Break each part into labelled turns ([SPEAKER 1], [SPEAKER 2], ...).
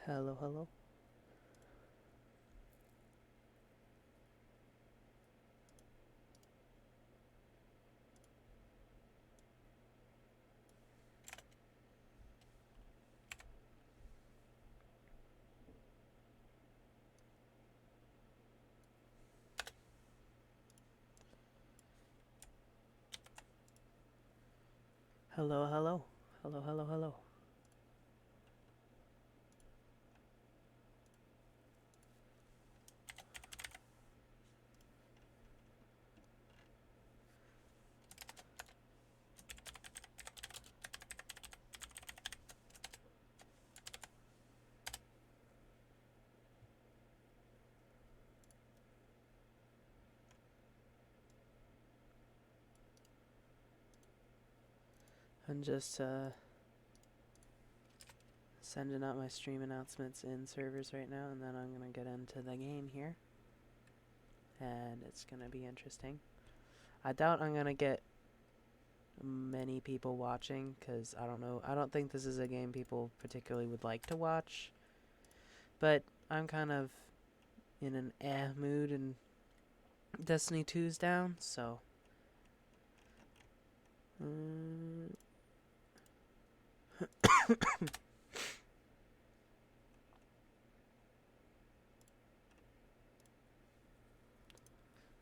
[SPEAKER 1] Hello, hello. Hello, hello. Hello, hello, hello. I'm just sending out my stream announcements in servers right now, and then I'm gonna get into the game here. And it's gonna be interesting. I doubt I'm gonna get many people watching, because I don't know. I don't think this is a game people particularly would like to watch. But I'm kind of in an mood, and Destiny 2's down, so.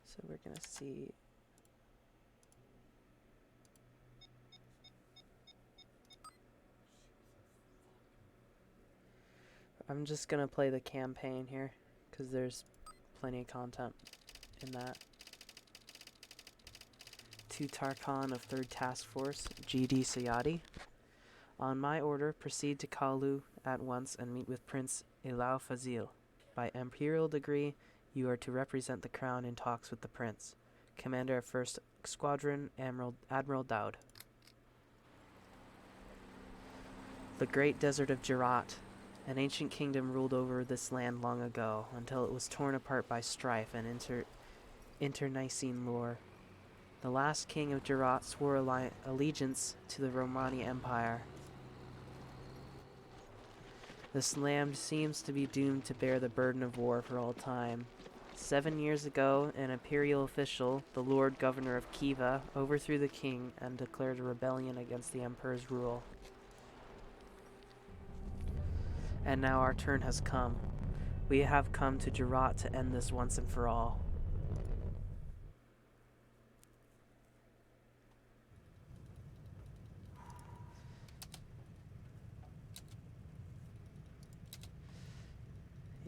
[SPEAKER 1] So we're gonna see. I'm just gonna play the campaign here, because there's plenty of content in that. To Tarkhan of 3rd Task Force, GD Sayadi. On my order, proceed to Kalu at once and meet with Prince Ilau Fazil. By imperial decree, you are to represent the crown in talks with the prince. Commander of 1st Squadron, Admiral Dowd. The great desert of Jirat. An ancient kingdom ruled over this land long ago, until it was torn apart by strife and internecine war. The last king of Jirat swore allegiance to the Romani Empire. This land seems to be doomed to bear the burden of war for all time. 7 years ago, an imperial official, the Lord Governor of Khiva, overthrew the king and declared a rebellion against the emperor's rule. And now our turn has come. We have come to Jirat to end this once and for all.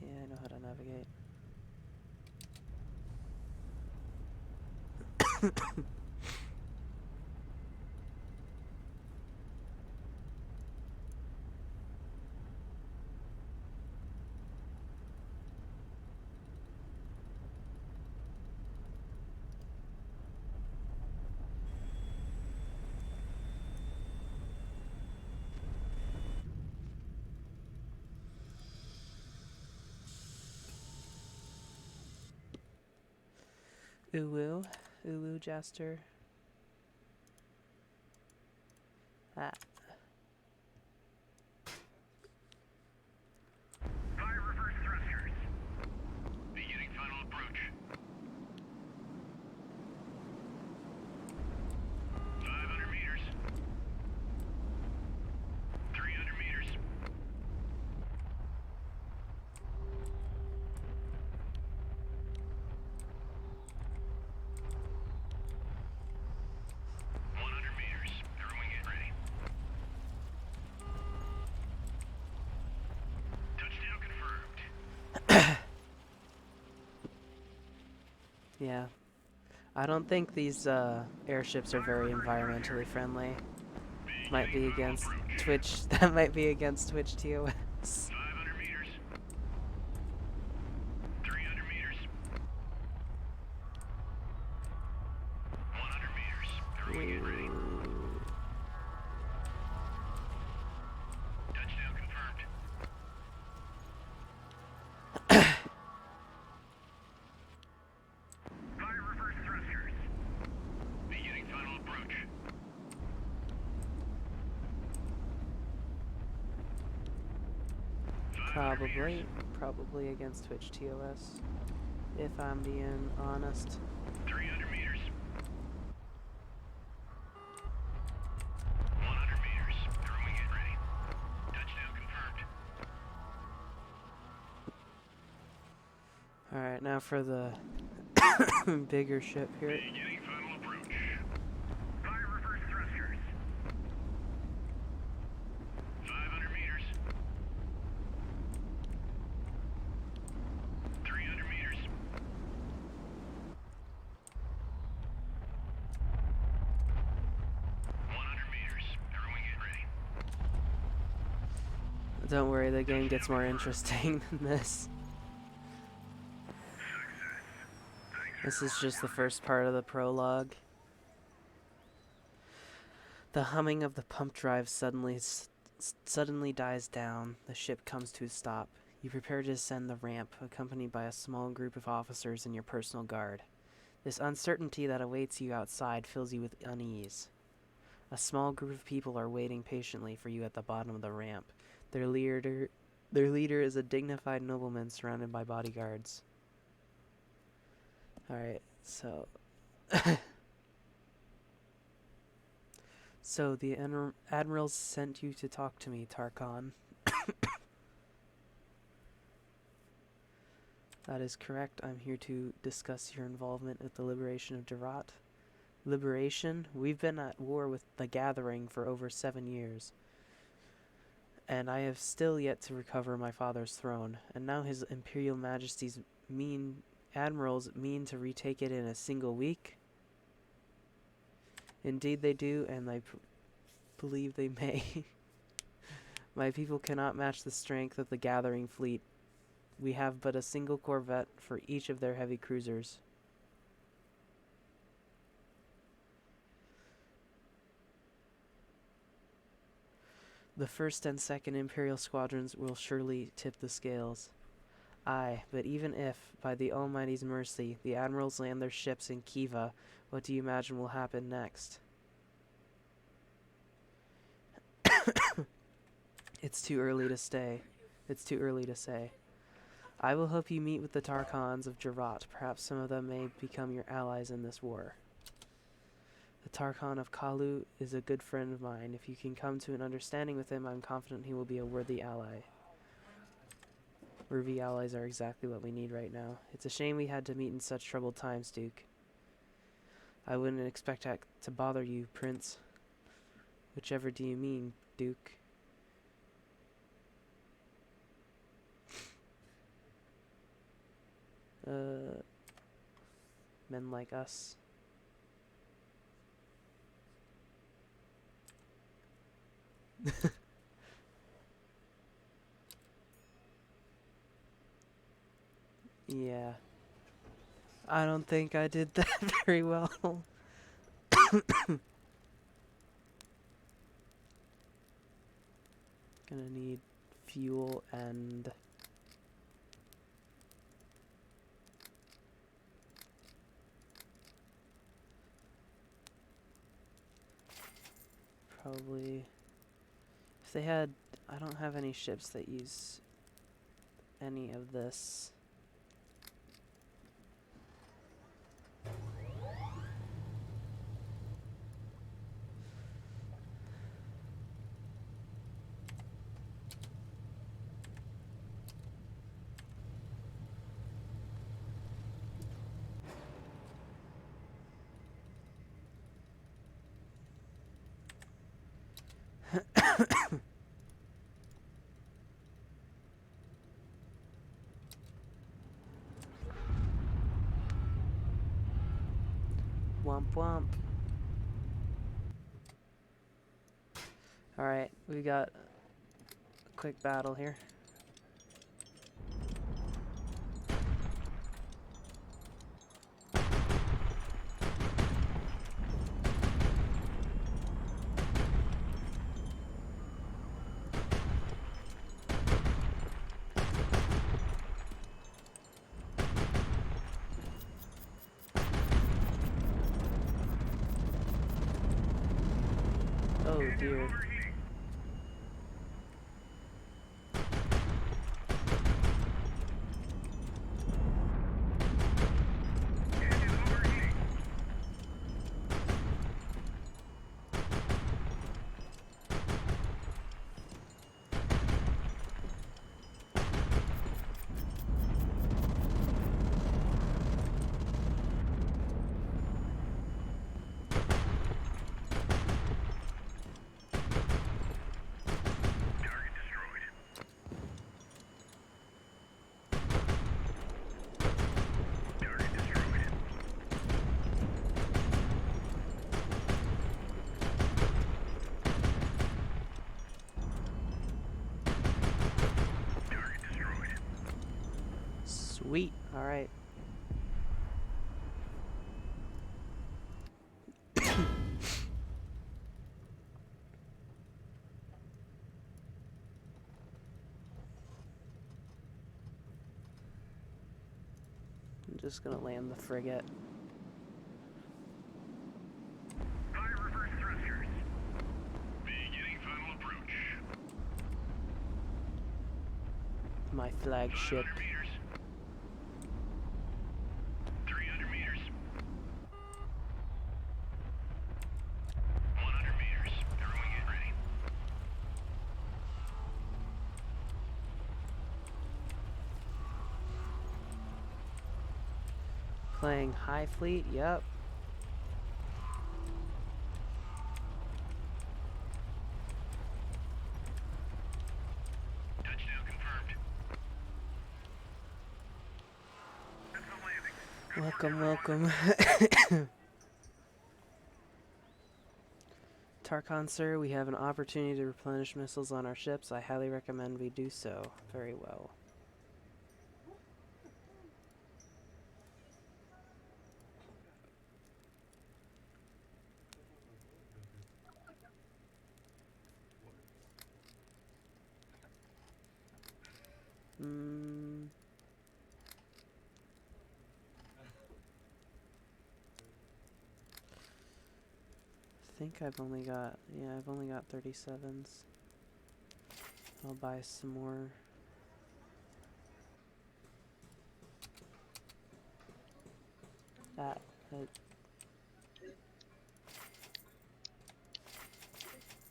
[SPEAKER 1] Yeah, I know how to navigate. Uwu, Uwu Jaster. Ah.
[SPEAKER 2] Fire reverse thrusters. Beginning final approach. 500 meters. 300 meters. 100 meters. Everyone get ready. Touchdown confirmed.
[SPEAKER 1] Yeah. I don't think these airships are very environmentally friendly. Might be against Twitch. That might be against Twitch TOS.
[SPEAKER 2] 500 meters. 300 meters. 100 meters. Everyone get ready. Touchdown confirmed. Fire reverse thrusters. Beginning final approach. 500
[SPEAKER 1] Probably against Twitch TOS, if I'm being honest.
[SPEAKER 2] 300 meters. 100 meters. Throwing it ready. Touchdown confirmed.
[SPEAKER 1] Alright, now for the bigger ship here.
[SPEAKER 2] Beginning final approach. Fire reverse thrusters. 500 meters. 300 meters. 100 meters. Throwing it ready.
[SPEAKER 1] Don't worry, the game gets more interesting than this. This is just the first part of the prologue. The humming of the pump drive suddenly dies down. The ship comes to a stop. You prepare to descend the ramp, accompanied by a small group of officers and your personal guard. This uncertainty that awaits you outside fills you with unease. A small group of people are waiting patiently for you at the bottom of the ramp. Their leader is a dignified nobleman surrounded by bodyguards. Alright, so... So, the Admirals sent you to talk to me, Tarkhan. That is correct. I'm here to discuss your involvement with the liberation of Durat. Liberation? We've been at war with the Gathering for over 7 years. And I have still yet to recover my father's throne. And now His Imperial Majesty's Admirals mean to retake it in a single week? Indeed they do, and I believe they may. My people cannot match the strength of the Gathering fleet. We have but a single corvette for each of their heavy cruisers. The 1st and 2nd Imperial squadrons will surely tip the scales. Aye, but even if, by the Almighty's mercy, the Admirals land their ships in Khiva, what do you imagine will happen next? It's too early to say. I will help you meet with the Tarkhans of Jarat. Perhaps some of them may become your allies in this war. The Tarkhan of Kalu is a good friend of mine. If you can come to an understanding with him, I'm confident he will be a worthy ally. Worthy allies are exactly what we need right now. It's a shame we had to meet in such troubled times, Duke. I wouldn't expect that to bother you, Prince. Whichever do you mean, Duke? Men like us. Yeah. I don't think I did that very well. Gonna need fuel and... probably... If they had... I don't have any ships that use any of this. Womp womp. Alright, we got a quick battle here. Oh dear. Sweet. All right. I'm just gonna land the frigate.
[SPEAKER 2] Fire reverse thrusters. Beginning final approach.
[SPEAKER 1] My flagship.
[SPEAKER 2] 500 meters. 300 meters. 100 meters. Everyone get ready.
[SPEAKER 1] Playing Highfleet. Yep.
[SPEAKER 2] Touchdown confirmed. That's the landing.
[SPEAKER 1] Welcome, welcome. Tarkon, sir, we have an opportunity to replenish missiles on our ships. I highly recommend we do so. Very well. I think I've only got 37s. I'll buy some more. That,
[SPEAKER 3] What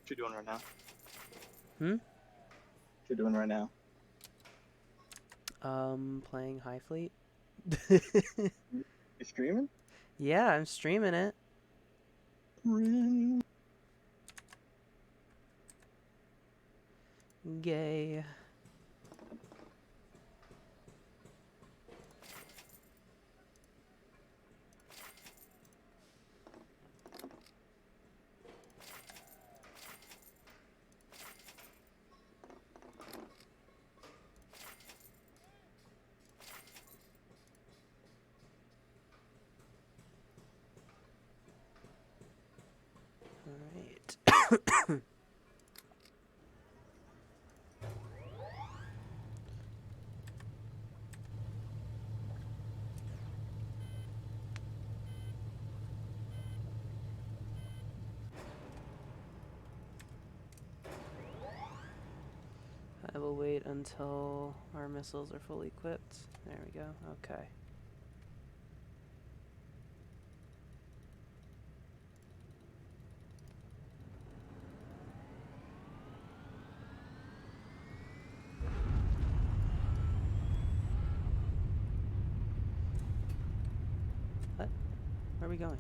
[SPEAKER 3] you doing right now?
[SPEAKER 1] hmm?
[SPEAKER 3] What you doing right now?
[SPEAKER 1] Playing Highfleet.
[SPEAKER 3] You streaming?
[SPEAKER 1] Yeah, I'm streaming it. Gay. Alright. I will wait until our missiles are fully equipped. There we go. Okay. What? Where are we going?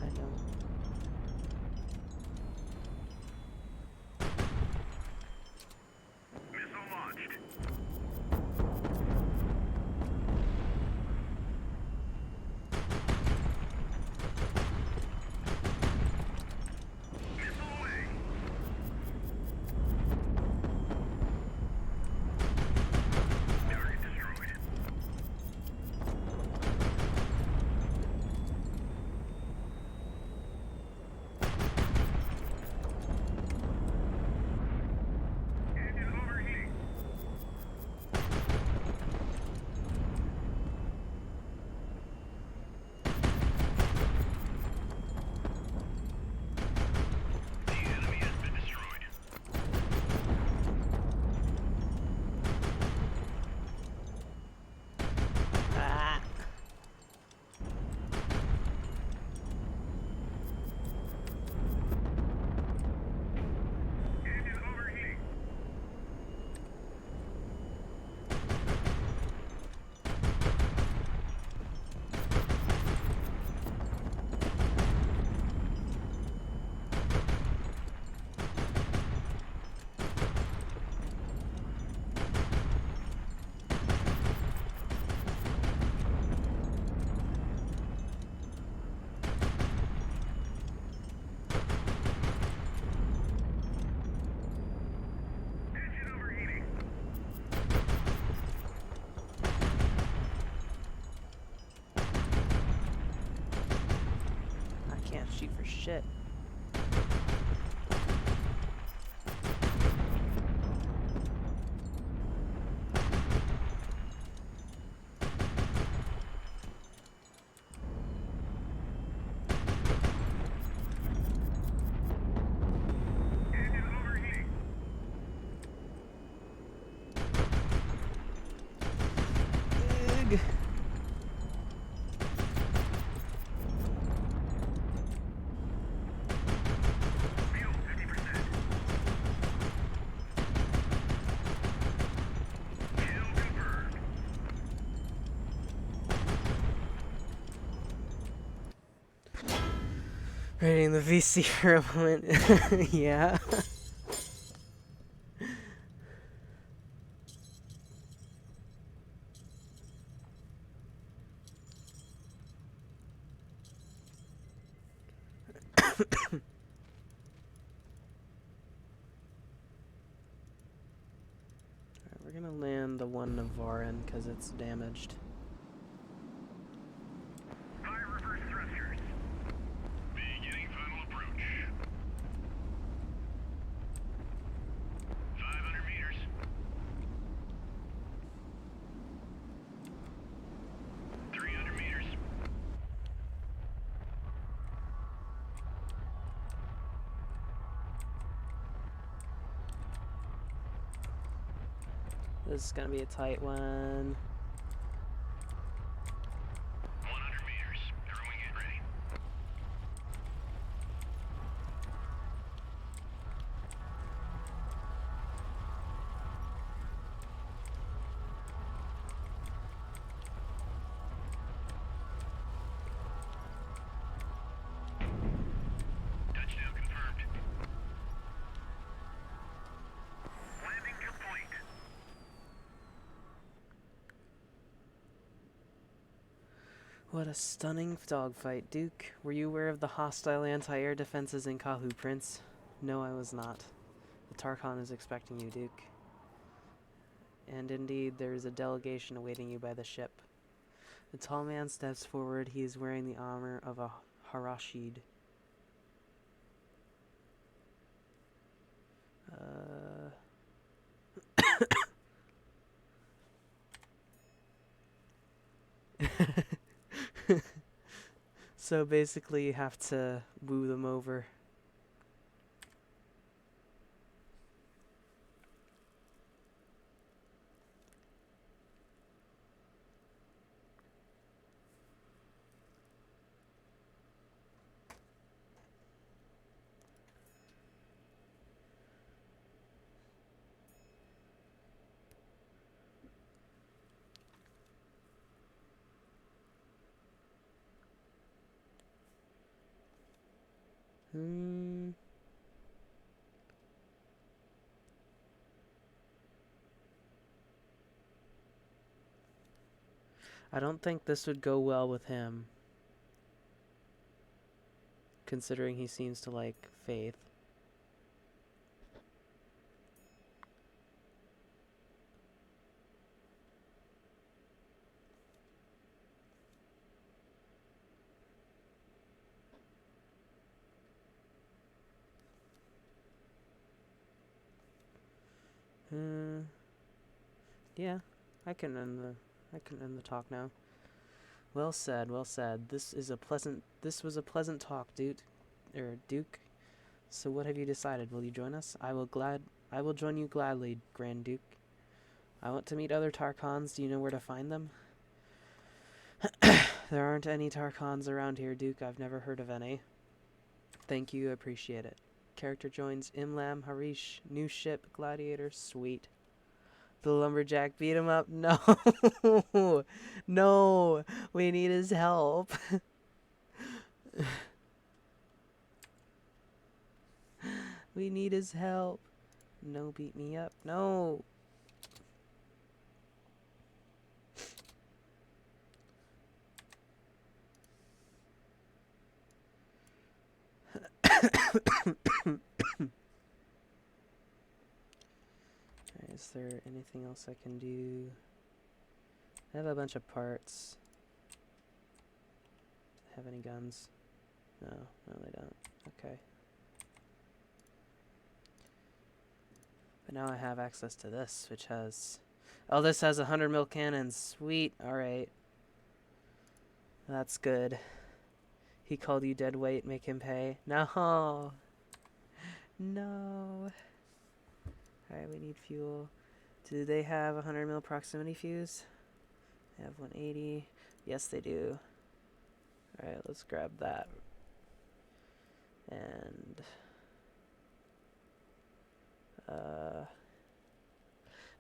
[SPEAKER 1] I know. shit.
[SPEAKER 2] Engine overheating.
[SPEAKER 1] Ugh.
[SPEAKER 2] Fuel 50%. Kill confirmed.
[SPEAKER 1] Raiding the VC for a moment. Yeah. We're gonna land the one Navarin because it's damaged.
[SPEAKER 2] Fire reverse thrusters. Beginning final approach. 500 meters. 300 meters.
[SPEAKER 1] This is gonna be a tight one.
[SPEAKER 2] 100 meters. Throwing it ready. Touchdown confirmed. Landing complete.
[SPEAKER 1] What a stunning dogfight, Duke. Were you aware of the hostile anti-air defenses in Kahu, Prince? No, I was not. The Tarkhan is expecting you, Duke. And indeed, there is a delegation awaiting you by the ship. The tall man steps forward. He is wearing the armor of a Harashid. So basically you have to woo them over. I don't think this would go well with him, considering he seems to like Faith. Yeah, I can end the talk now. Well said, well said. This was a pleasant talk, Duke. So what have you decided? Will you join us? I will join you gladly, Grand Duke. I want to meet other Tarkans. Do you know where to find them? There aren't any Tarkans around here, Duke. I've never heard of any. Thank you, appreciate it. Character joins Imlam, Harish, new ship, Gladiator, sweet. The lumberjack beat him up. No, no, we need his help. We need his help. No, beat me up. No. Alright, is there anything else I can do? I have a bunch of parts. Have any guns? No, they don't. Okay. But now I have access to this, which has... Oh, this has 100 mil cannons. Sweet. Alright. That's good. He called you dead weight. Make him pay. No. No. Alright, we need fuel. Do they have 100 mil proximity fuse? They have 180. Yes, they do. Alright, let's grab that. And...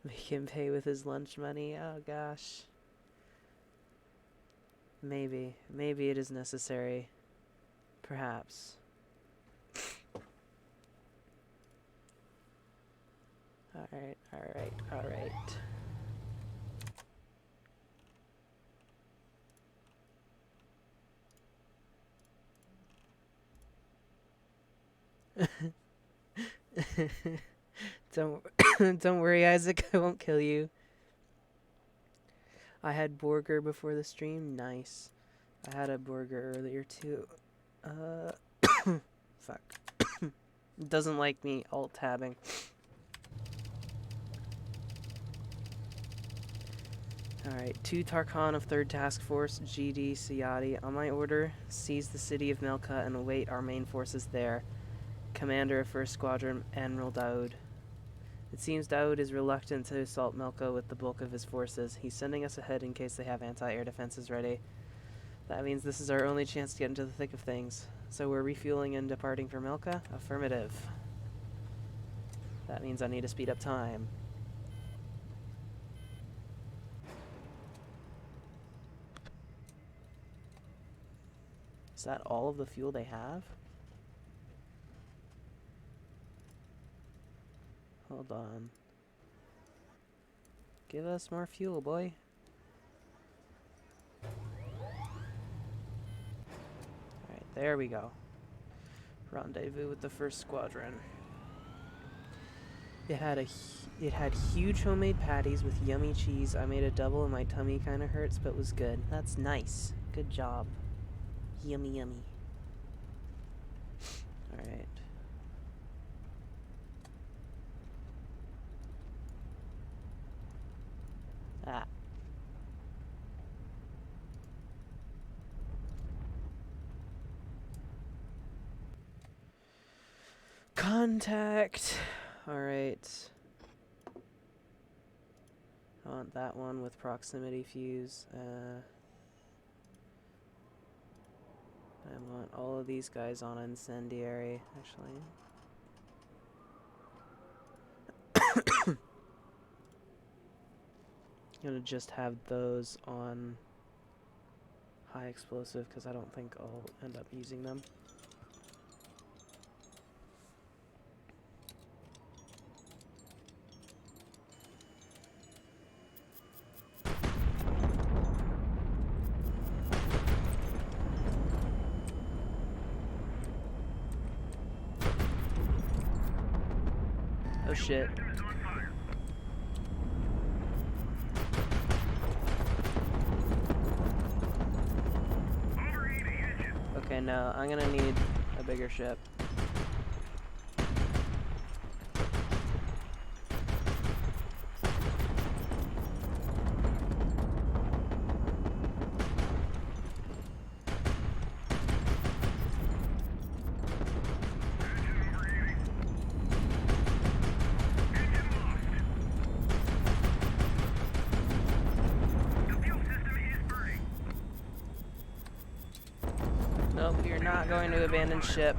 [SPEAKER 1] make him pay with his lunch money. Oh gosh. Maybe. Maybe it is necessary. Perhaps. Alright, alright, alright. Don't don't worry, Isaac, I won't kill you. I had burger before the stream. Nice. I had a burger earlier too. Fuck. It doesn't like me alt-tabbing. Alright, to Tarkhan of 3rd Task Force, GD Siyadi. On my order, seize the city of Melka and await our main forces there. Commander of 1st Squadron, Admiral Daoud. It seems Daoud is reluctant to assault Melka with the bulk of his forces. He's sending us ahead in case they have anti-air defenses ready. That means this is our only chance to get into the thick of things. So we're refueling and departing for Melka? Affirmative. That means I need to speed up time. Is that all of the fuel they have? Hold on. Give us more fuel, boy. Alright, there we go. Rendezvous with the 1st Squadron. It had huge homemade patties with yummy cheese. I made a double and my tummy kind of hurts, but was good. That's nice. Good job. Yummy, yummy. Alright. Ah. Contact. Alright. I want that one with proximity fuse. I want all of these guys on incendiary, actually. I'm gonna just have those on high explosive because I don't think I'll end up using them. Oh shit. Okay, no, I'm gonna need a bigger ship. Nope, you're not going to abandon ship.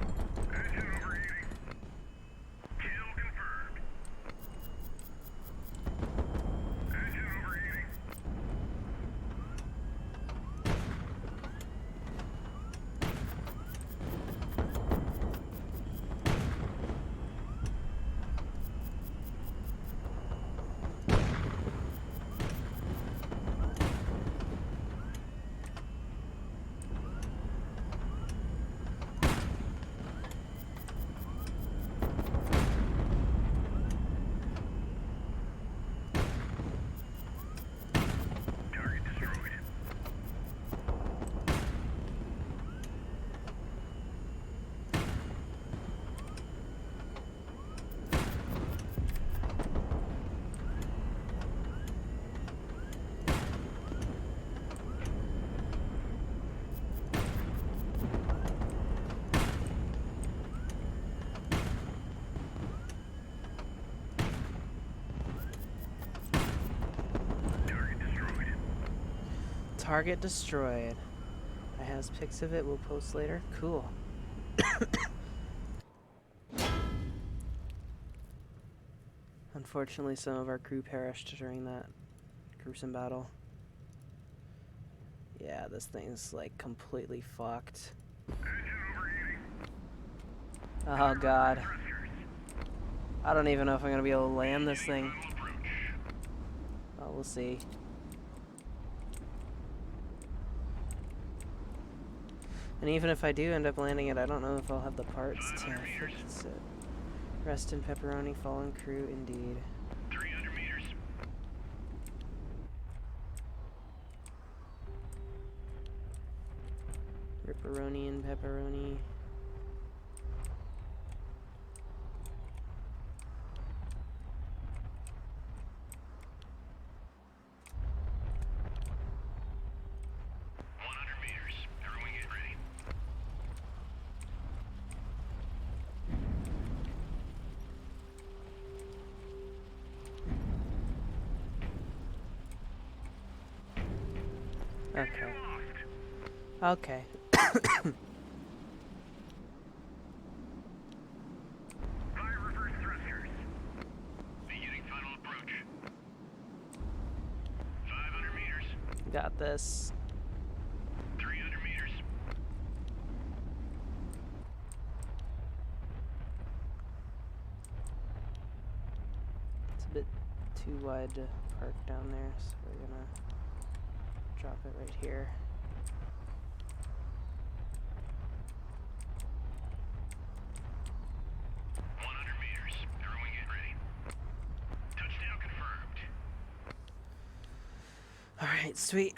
[SPEAKER 1] Target destroyed. I has pics of it. We'll post later. Cool. Unfortunately, some of our crew perished during that gruesome battle. Yeah, this thing's like completely fucked. Oh god. I don't even know if I'm gonna be able to land this thing. Well, we'll see. And even if I do end up landing it, I don't know if I'll have the parts to fix it. Rest in pepperoni, fallen crew, indeed.
[SPEAKER 2] 300 meters.
[SPEAKER 1] Ripperoni and pepperoni.
[SPEAKER 2] Everyone get ready.
[SPEAKER 1] Okay. Okay.
[SPEAKER 2] Fire reverse thrusters. Beginning final approach. 500 meters.
[SPEAKER 1] Got this.
[SPEAKER 2] 300 meters.
[SPEAKER 1] It's a bit too wide to park down there, so we're gonna drop it right here.
[SPEAKER 2] Everyone get ready. Touchdown confirmed.
[SPEAKER 1] Alright, sweet.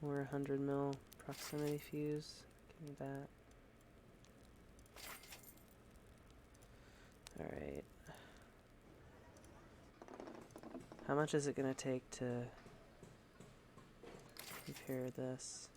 [SPEAKER 1] More 100 mil proximity fuse. Give me that. Alright. How much is it gonna take to repair this?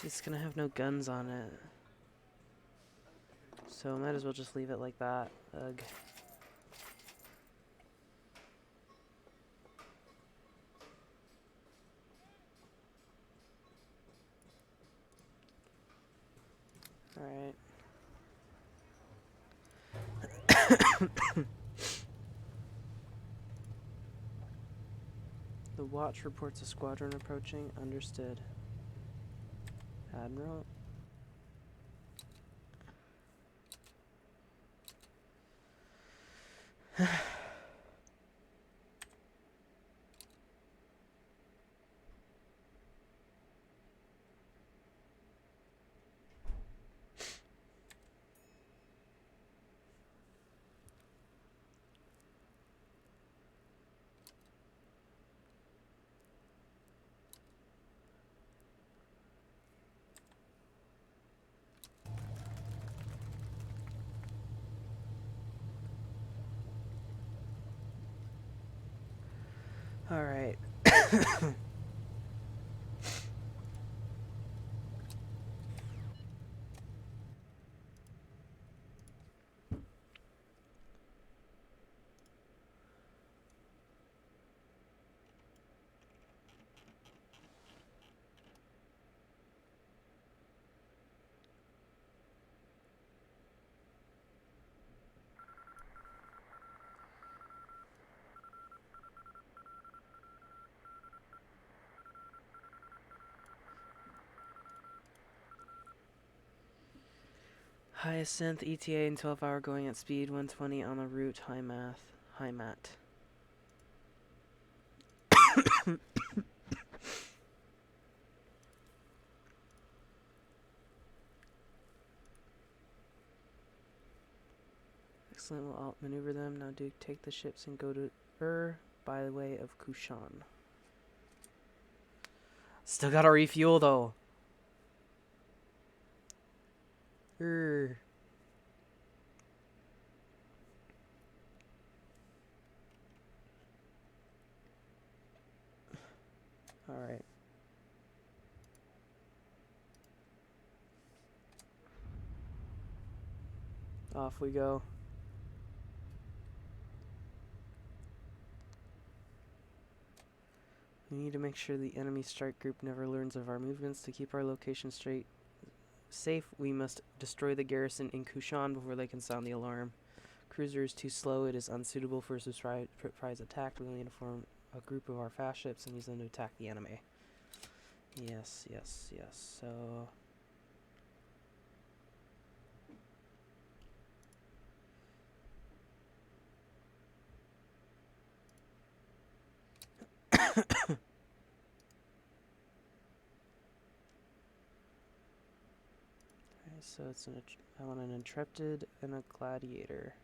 [SPEAKER 1] It's gonna have no guns on it. So I might as well just leave it like that. Ugh. Alright. The watch reports a squadron approaching. Understood. Admiral. Alright. Hyacinth, ETA in 12 hour going at speed 120 on the route. High mat. Excellent, we'll outmaneuver them. Now do take the ships and go to by the way of Kushan. Still gotta refuel though. Alright. Off we go. We need to make sure the enemy strike group never learns of our movements. To keep our location safe, we must destroy the garrison in Kushan before they can sound the alarm. Cruiser is too slow. It is unsuitable for a surprise attack. We need to form a group of our fast ships and use them to attack the enemy. Yes. So... So it's I want an Intrepid and a Gladiator.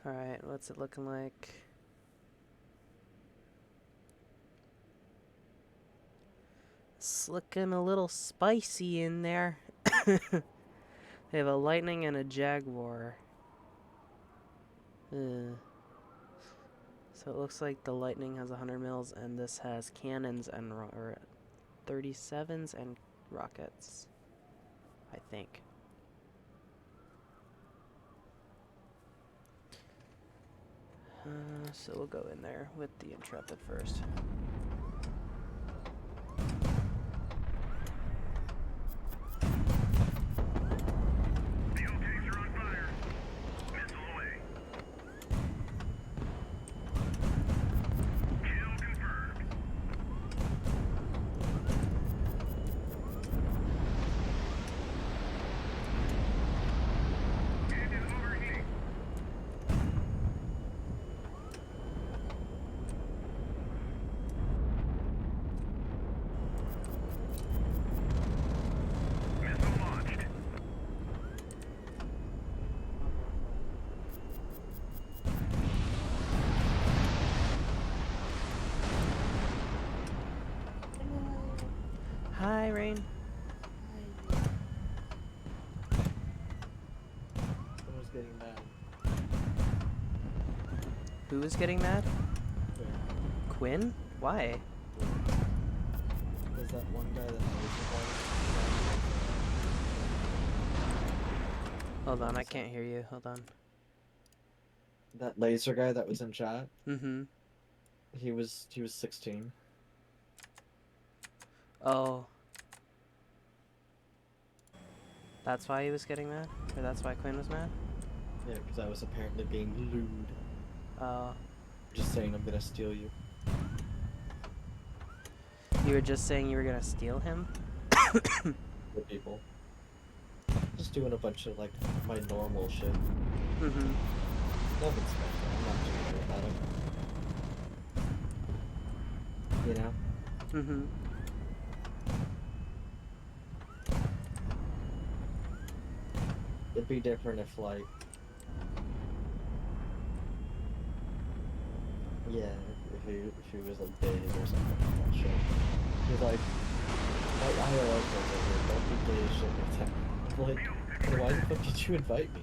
[SPEAKER 1] Alright, what's it looking like? It's looking a little spicy in there. They have a Lightning and a Jaguar. So it looks like the Lightning has 100 mils and this has cannons and 37s and rockets, I think. So we'll go in there with the Intrepid first. Hi, Rain.
[SPEAKER 4] Someone's getting mad.
[SPEAKER 1] Who is getting mad?
[SPEAKER 4] Yeah.
[SPEAKER 1] Quinn? Why?
[SPEAKER 4] There's that one guy that knows
[SPEAKER 1] Hold on, I can't hear you. Hold on.
[SPEAKER 4] that laser guy that was in chat.
[SPEAKER 1] Mm-hmm.
[SPEAKER 4] He was 16.
[SPEAKER 1] Oh. That's why he was getting mad? Or that's why Quinn was mad?
[SPEAKER 4] Yeah, because I was apparently being lewd.
[SPEAKER 1] Oh.
[SPEAKER 4] Just saying I'm gonna steal you.
[SPEAKER 1] You were just saying you were gonna steal him?
[SPEAKER 4] The people. Just doing a bunch of like my normal shit.
[SPEAKER 1] Mm-hmm.
[SPEAKER 4] Nothing special. I'm not too worried about it. You know?
[SPEAKER 1] Mm-hmm.
[SPEAKER 4] It'd be different if like, yeah, if he was like gay or something like that shit. He's like IRL friends over here, don't be gay as shit like that. I'm like, well, why the fuck did you invite me?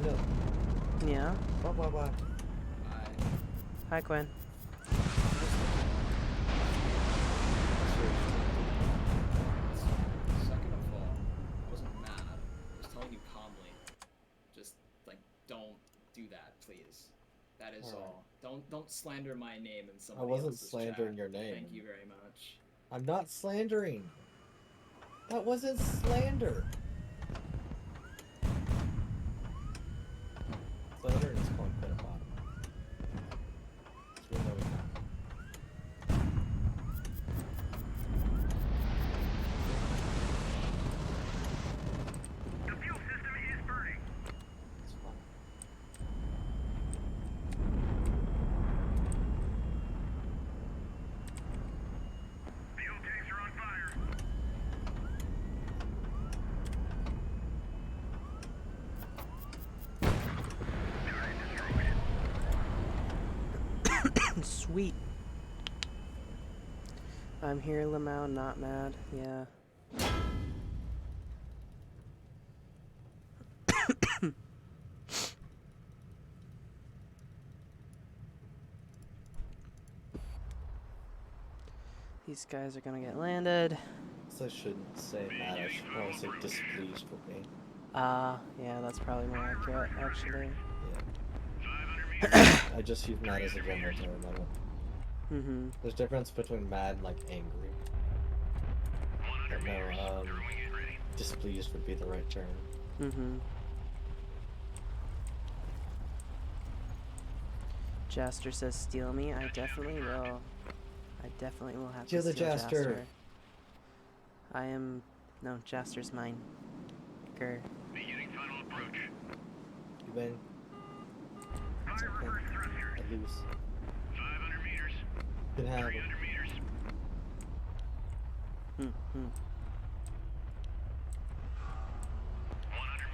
[SPEAKER 4] No.
[SPEAKER 1] Yeah?
[SPEAKER 4] Bye.
[SPEAKER 1] Hi, Quinn.
[SPEAKER 5] Second of all, I wasn't mad. I was telling you calmly. Just like, don't do that, please. That is
[SPEAKER 4] Alright.
[SPEAKER 5] all. Don't slander my name in
[SPEAKER 4] I
[SPEAKER 5] somebody
[SPEAKER 4] wasn't
[SPEAKER 5] else's
[SPEAKER 4] slandering
[SPEAKER 5] chat.
[SPEAKER 4] your name.
[SPEAKER 5] Thank you very much.
[SPEAKER 4] I'm not slandering. That wasn't slander. Slander is calling quit a bottom. So we know we can.
[SPEAKER 2] The fuel system is burning.
[SPEAKER 4] It's fine.
[SPEAKER 2] Fuel tanks are on fire. Target destroyed.
[SPEAKER 1] Sweet. I'm here, Lamau, not mad. Yeah. These guys are gonna get landed.
[SPEAKER 4] So I shouldn't say mad, I should probably say displeased with me.
[SPEAKER 1] Yeah, that's probably more accurate, actually.
[SPEAKER 4] Yeah.
[SPEAKER 2] 500 meters.
[SPEAKER 4] I just use mad as a general term, I don't...
[SPEAKER 1] Mm-hmm.
[SPEAKER 4] There's a difference between mad and, like, angry.
[SPEAKER 2] 100
[SPEAKER 4] But
[SPEAKER 2] meters.
[SPEAKER 4] no,
[SPEAKER 2] Throwing it ready.
[SPEAKER 4] displeased would be the right term.
[SPEAKER 1] Mm-hmm. Jaster says steal me. I definitely will. I definitely will have
[SPEAKER 4] Steal
[SPEAKER 1] to
[SPEAKER 4] the
[SPEAKER 1] steal
[SPEAKER 4] Jaster.
[SPEAKER 1] Jaster. I am... No, Jaster's mine. Grr.
[SPEAKER 2] Beginning final approach.
[SPEAKER 4] You win. It's
[SPEAKER 2] Fire
[SPEAKER 4] okay.
[SPEAKER 2] reverse thrusters.
[SPEAKER 4] I lose.
[SPEAKER 2] 500 meters.
[SPEAKER 4] You can have it.
[SPEAKER 2] 300 meters.
[SPEAKER 1] Mm-hmm.
[SPEAKER 2] 100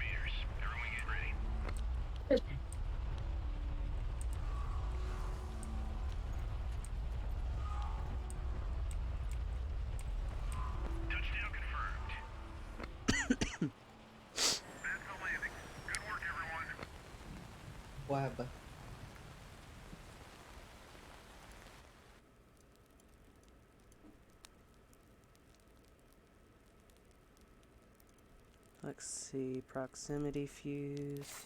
[SPEAKER 2] meters. Throwing it ready. Touchdown confirmed. That's the landing. Good work, everyone.
[SPEAKER 4] What happened?
[SPEAKER 1] Let's see. Proximity fuse.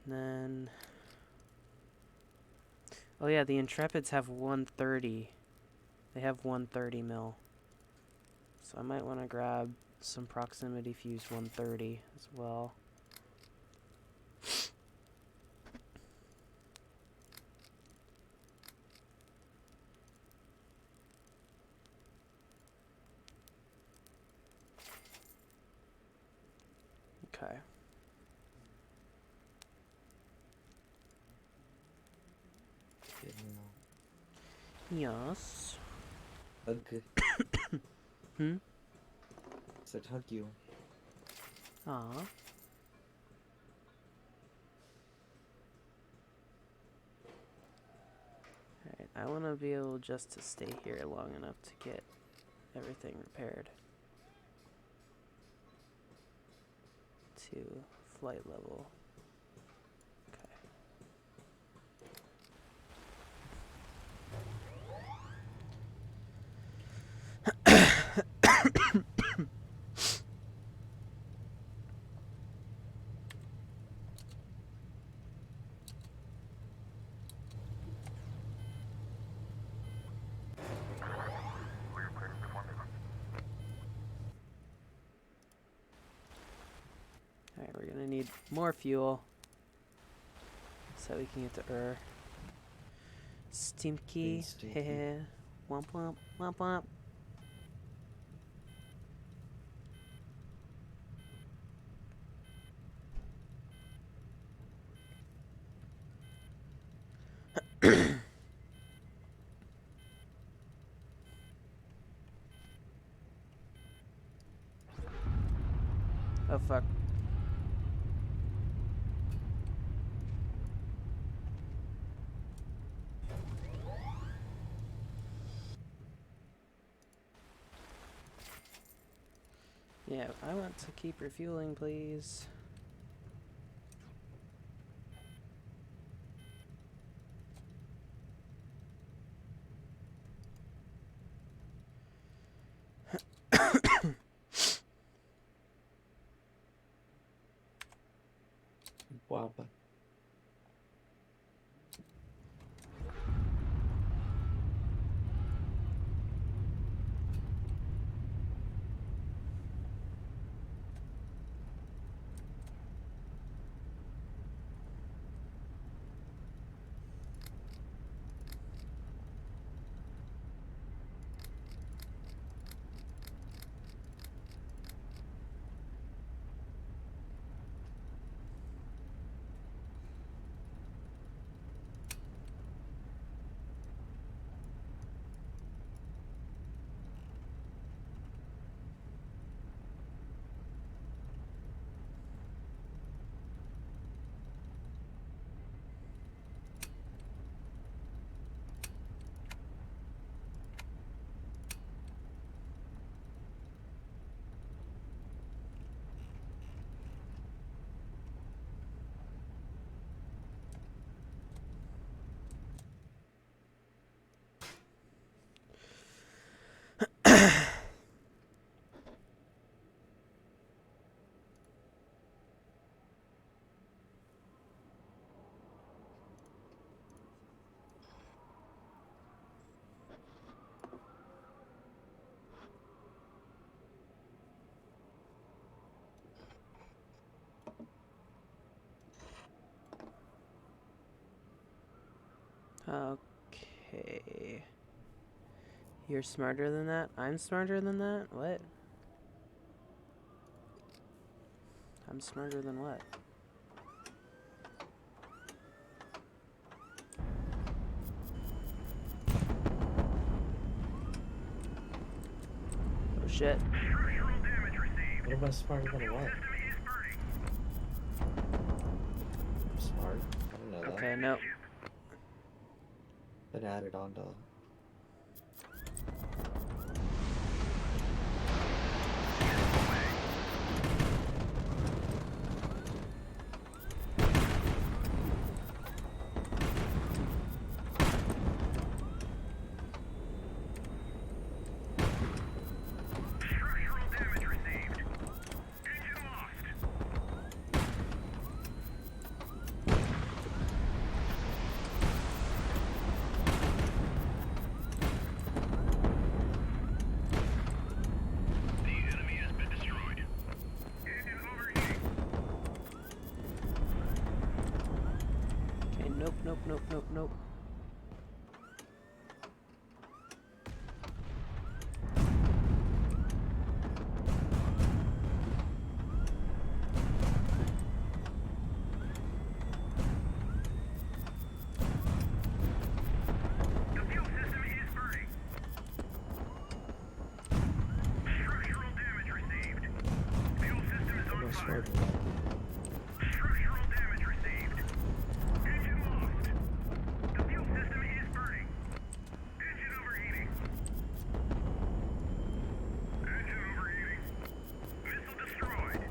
[SPEAKER 1] And then... Oh yeah, the Intrepids have 130. They have 130 mil. So I might want to grab some proximity fuse 130 as well. Okay. Yes.
[SPEAKER 4] Hug.
[SPEAKER 1] Hmm?
[SPEAKER 4] Said hug you.
[SPEAKER 1] Aw. Alright, I want to be able just to stay here long enough to get everything repaired to flight level. Okay. Alright, we're gonna need more fuel so we can get to Stimky,
[SPEAKER 4] Stinky.
[SPEAKER 1] heh, womp womp, womp womp. Oh fuck. Yeah, I want to keep refueling, please.
[SPEAKER 4] Wow.
[SPEAKER 1] Okay. You're smarter than that? I'm smarter than that? What? I'm smarter than what? Oh shit.
[SPEAKER 2] Structural damage received.
[SPEAKER 4] What am I smarter than what?
[SPEAKER 2] System is burning.
[SPEAKER 4] I'm smart. I don't know that.
[SPEAKER 1] Okay, no.
[SPEAKER 4] Been added on to.
[SPEAKER 2] Structural damage received. Engine lost. The enemy has been destroyed. Engine overheating.
[SPEAKER 1] Okay, nope, nope, nope, nope, nope.
[SPEAKER 2] The fuel system is burning. Structural damage received. Fuel system is
[SPEAKER 4] What am
[SPEAKER 2] on
[SPEAKER 4] I
[SPEAKER 2] fire.
[SPEAKER 4] smarter than what?
[SPEAKER 2] Structural damage received. Engine lost. The fuel system is burning. Engine overheating. Engine overheating. Missile destroyed.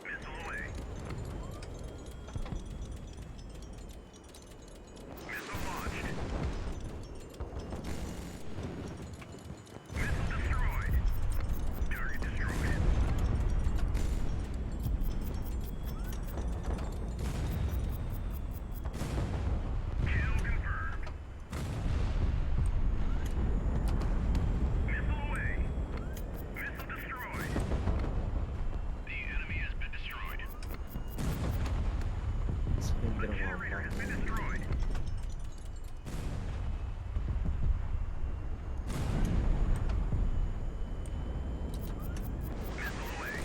[SPEAKER 2] Missile away. Missile launched. Missile destroyed. Target destroyed. Kill confirmed. Missile away. Missile destroyed. The enemy has been destroyed.
[SPEAKER 4] It's been
[SPEAKER 2] The
[SPEAKER 4] a long
[SPEAKER 2] generator has
[SPEAKER 4] time.
[SPEAKER 2] been destroyed. Missile away.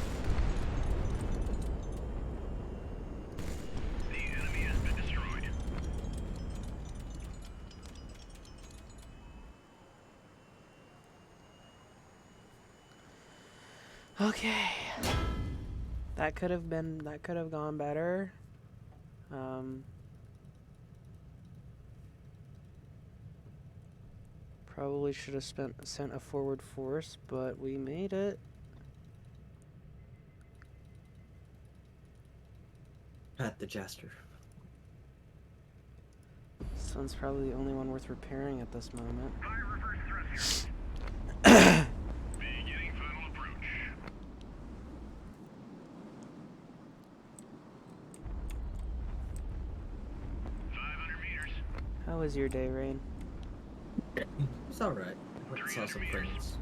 [SPEAKER 2] The enemy has been destroyed.
[SPEAKER 1] Okay. That could have gone better. Probably should have sent a forward force, but we made it.
[SPEAKER 4] Pat the Jester.
[SPEAKER 1] This one's probably the only one worth repairing at this moment.
[SPEAKER 2] Fire reverse thrusters. Beginning final approach. 500 meters.
[SPEAKER 1] How was your day, Rain?
[SPEAKER 4] It's alright. I saw some friends.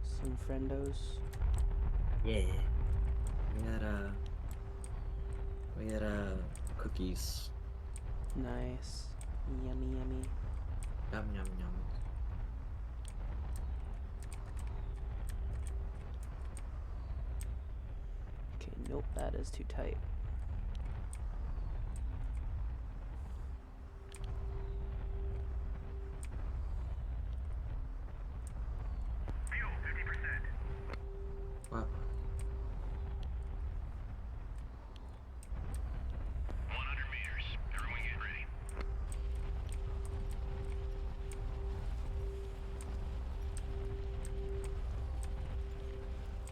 [SPEAKER 1] Some friendos?
[SPEAKER 4] Yeah. We had cookies.
[SPEAKER 1] Nice. Yummy, yummy.
[SPEAKER 4] Yum yum yum.
[SPEAKER 1] Okay, nope, that is too tight.
[SPEAKER 2] Fuel 50%.
[SPEAKER 4] Wow.
[SPEAKER 2] 100 meters. Throwing it ready.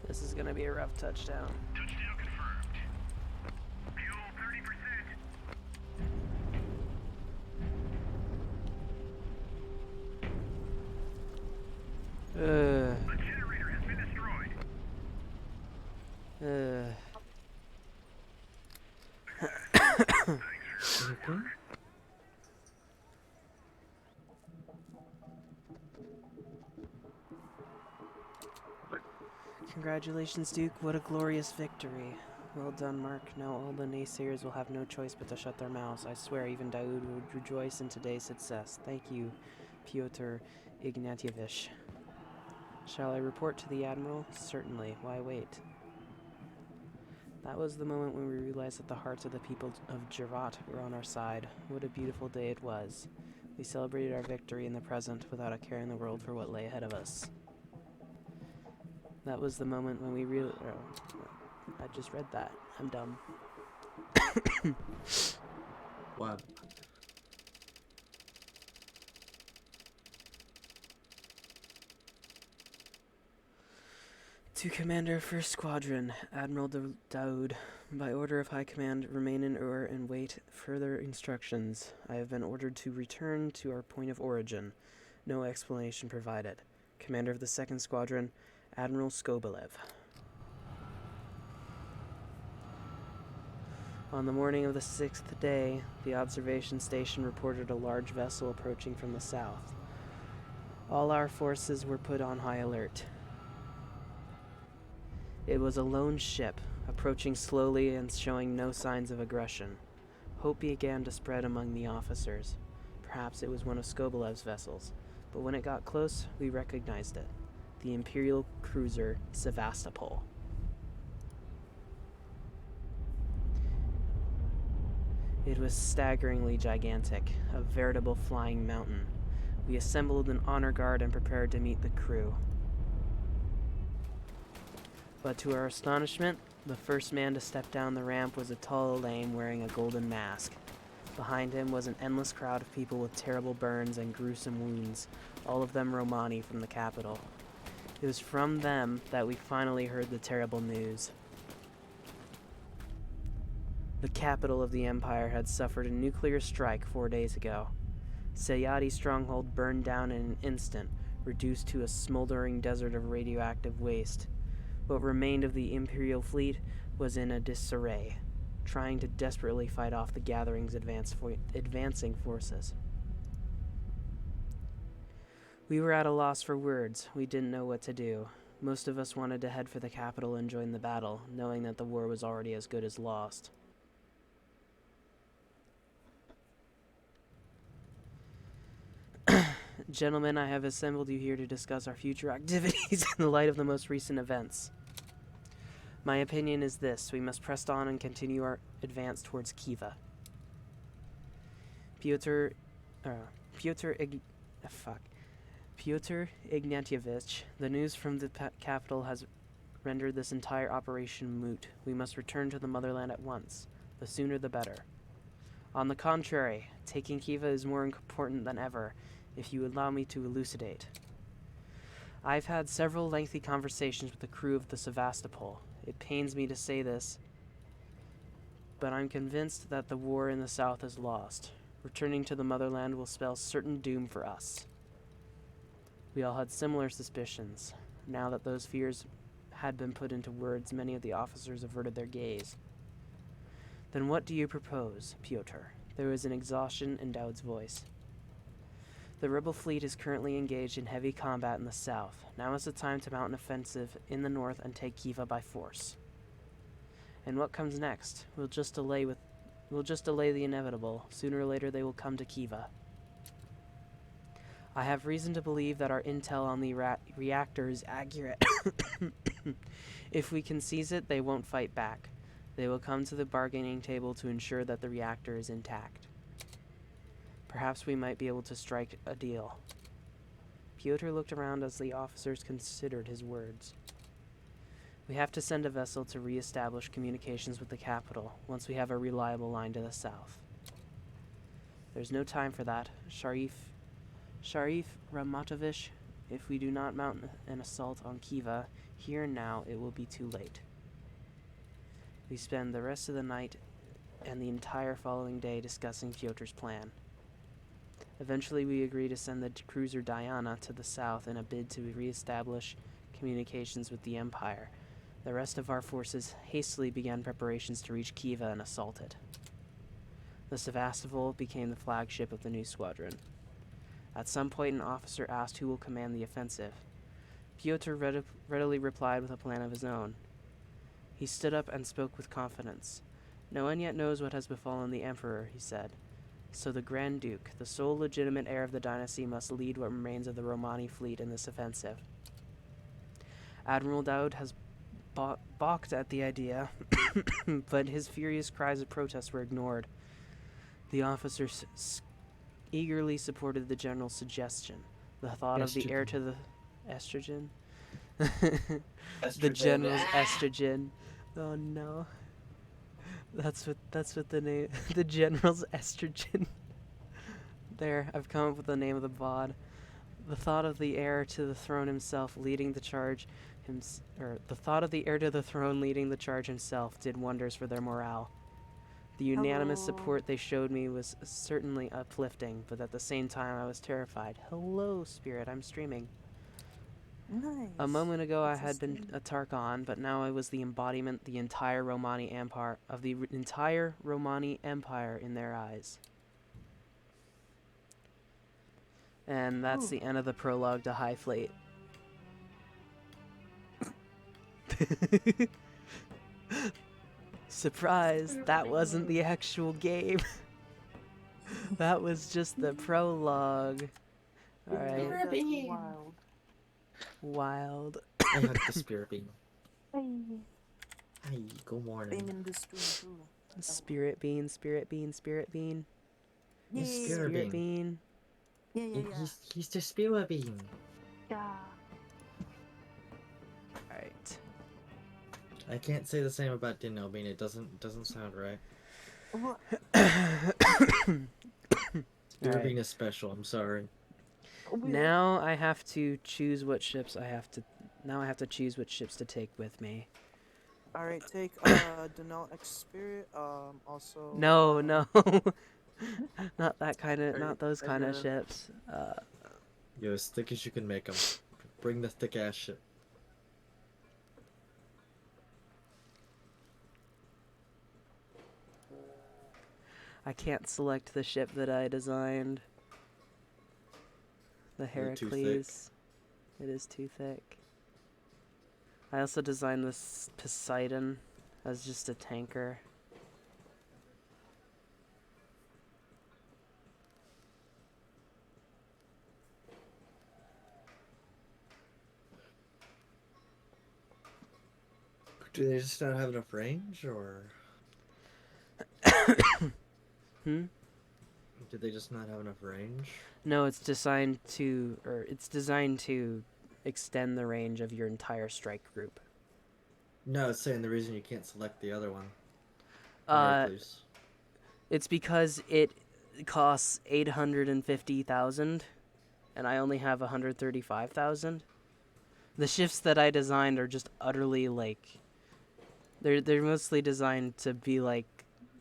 [SPEAKER 1] This is gonna be a rough touchdown.
[SPEAKER 2] Touchdown confirmed. Fuel 30%.
[SPEAKER 1] Ugh.
[SPEAKER 2] A generator has been destroyed.
[SPEAKER 1] Ugh.
[SPEAKER 4] Okay.
[SPEAKER 1] Congratulations, Duke. What a glorious victory. Well done, Mark. Now all the naysayers will have no choice but to shut their mouths. I swear even Daoud would rejoice in today's success. Thank you, Pyotr Ignatievich. Shall I report to the Admiral? Certainly. Why wait? That was the moment when we realized that the hearts of the people of Javad were on our side. What a beautiful day it was. We celebrated our victory in the present without a care in the world for what lay ahead of us. That was the moment when we realized... Oh, I just read that. I'm dumb.
[SPEAKER 4] What?
[SPEAKER 1] To Commander, 1st Squadron, Admiral Daoud. By order of High Command, remain in Ur and wait further instructions. I have been ordered to return to our point of origin. No explanation provided. Commander of the 2nd Squadron, Admiral Skobelev. On the morning of the 6th day, the observation station reported a large vessel approaching from the south. All our forces were put on high alert. It was a lone ship, approaching slowly and showing no signs of aggression. Hope began to spread among the officers. Perhaps it was one of Skobelev's vessels, but when it got close, we recognized it. The Imperial cruiser Sevastopol. It was staggeringly gigantic, a veritable flying mountain. We assembled an honor guard and prepared to meet the crew. But to our astonishment, the first man to step down the ramp was a tall lame wearing a golden mask. Behind him was an endless crowd of people with terrible burns and gruesome wounds, all of them Romani from the capital. It was from them that we finally heard the terrible news. The capital of the Empire had suffered a nuclear strike 4 days ago. Sayadi's stronghold burned down in an instant, reduced to a smoldering desert of radioactive waste. What remained of the Imperial fleet was in a disarray, trying to desperately fight off the gathering's advancing forces. We were at a loss for words. We didn't know what to do. Most of us wanted to head for the capital and join the battle, knowing that the war was already as good as lost. Gentlemen, I have assembled you here to discuss our future activities in the light of the most recent events. My opinion is this: we must press on and continue our advance towards Khiva. Pyotr Ignatievich, the news from the capital has rendered this entire operation moot. We must return to the motherland at once. The sooner the better. On the contrary, taking Khiva is more important than ever, if you allow me to elucidate. I've had several lengthy conversations with the crew of the Sevastopol. It pains me to say this, but I'm convinced that the war in the south is lost. Returning to the motherland will spell certain doom for us. We all had similar suspicions. Now that those fears had been put into words, many of the officers averted their gaze. Then what do you propose, Pyotr? There was an exhaustion in Daud's voice. The rebel fleet is currently engaged in heavy combat in the south. Now is the time to mount an offensive in the north and take Khiva by force. And what comes next? We'll just delay the inevitable. Sooner or later they will come to Khiva. I have reason to believe that our intel on the reactor is accurate. If we can seize it, they won't fight back. They will come to the bargaining table to ensure that the reactor is intact. Perhaps we might be able to strike a deal. Pyotr looked around as the officers considered his words. We have to send a vessel to re-establish communications with the capital once we have a reliable line to the south. There's no time for that. Sharif Ramatovich, if we do not mount an assault on Khiva, here and now, it will be too late. We spend the rest of the night and the entire following day discussing Pyotr's plan. Eventually, we agree to send the cruiser Diana to the south in a bid to re-establish communications with the Empire. The rest of our forces hastily began preparations to reach Khiva and assault it. The Sevastopol became the flagship of the new squadron. At some point, an officer asked who will command the offensive. Pyotr readily replied with a plan of his own. He stood up and spoke with confidence. No one yet knows what has befallen the Emperor, he said. So the Grand Duke, the sole legitimate heir of the dynasty, must lead what remains of the Romani fleet in this offensive. Admiral Daud has balked at the idea, but his furious cries of protest were ignored. The officers eagerly supported the general's suggestion. The thought of the heir to the estrogen? The general's estrogen. Oh no. That's what the name the general's estrogen. There, I've come up with the name of the bod. The thought of the heir to the throne himself leading the charge the thought of the heir to the throne leading the charge himself did wonders for their morale. The unanimous support they showed me was certainly uplifting, but at the same time I was terrified. Hello, Spirit, I'm streaming.
[SPEAKER 6] Nice.
[SPEAKER 1] A moment ago I had been a Tarkon, but now I was the embodiment the entire Romani Empire of the entire Romani Empire in their eyes. And that's the end of the prologue to Highfleet. Surprise, that wasn't the actual game. That was just the prologue. Alright.
[SPEAKER 6] That's wild.
[SPEAKER 1] Wild.
[SPEAKER 4] I have the spirit beam.
[SPEAKER 6] Hey.
[SPEAKER 4] Hi, good morning.
[SPEAKER 6] Beam in the stream too.
[SPEAKER 1] Spirit bean, spirit bean, spirit bean.
[SPEAKER 6] Yeah.
[SPEAKER 1] Spirit bean.
[SPEAKER 6] Yeah.
[SPEAKER 4] He's the spirit beam.
[SPEAKER 6] Yeah.
[SPEAKER 1] Alright.
[SPEAKER 4] I can't say the same about Dino Bean. It doesn't sound right.
[SPEAKER 6] What?
[SPEAKER 4] Spirit
[SPEAKER 1] Alright.
[SPEAKER 4] Bean is special. I'm sorry.
[SPEAKER 1] Now I have to choose what ships Now I have to choose which ships to take with me.
[SPEAKER 6] Alright, take Denel X Spirit, also
[SPEAKER 1] No. Not that kind of,
[SPEAKER 6] Alright,
[SPEAKER 1] not those
[SPEAKER 6] I
[SPEAKER 1] kind of
[SPEAKER 6] got it.
[SPEAKER 1] ships.
[SPEAKER 4] Yo, as thick as you can make them. Bring the thick ass shit.
[SPEAKER 1] I can't select the ship that I designed. The
[SPEAKER 4] Is it too thick?
[SPEAKER 1] Heracles. It is too thick. I also designed this Poseidon as just a tanker.
[SPEAKER 4] Do they just not have enough range, or
[SPEAKER 1] Hmm?
[SPEAKER 4] did they just not have enough range?
[SPEAKER 1] No, it's designed to extend the range of your entire strike group.
[SPEAKER 4] No, it's saying the reason you can't select the other one.
[SPEAKER 1] Uh,
[SPEAKER 4] Heracles.
[SPEAKER 1] It's because it costs 850,000, and I only have 135,000. The ships that I designed are just utterly they're mostly designed to be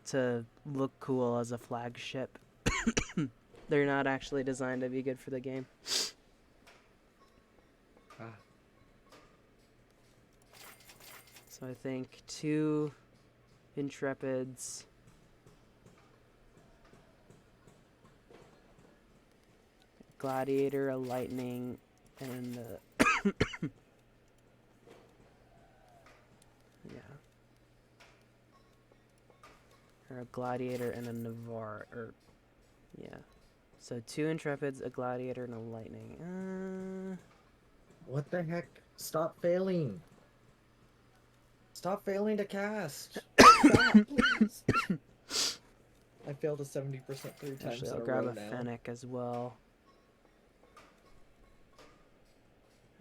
[SPEAKER 1] to look cool as a flagship. They're not actually designed to be good for the game.
[SPEAKER 4] Ah.
[SPEAKER 1] So I think 2 Intrepids. Gladiator, a Lightning, and or a Gladiator and a Navarre, So 2 Intrepids, a Gladiator, and a Lightning.
[SPEAKER 4] What the heck? Stop failing. Stop failing to cast. Stop, please. I failed a 70% 3 times
[SPEAKER 1] Actually,
[SPEAKER 4] in
[SPEAKER 1] I'll
[SPEAKER 4] a
[SPEAKER 1] grab
[SPEAKER 4] row
[SPEAKER 1] a
[SPEAKER 4] now.
[SPEAKER 1] Fennec as well.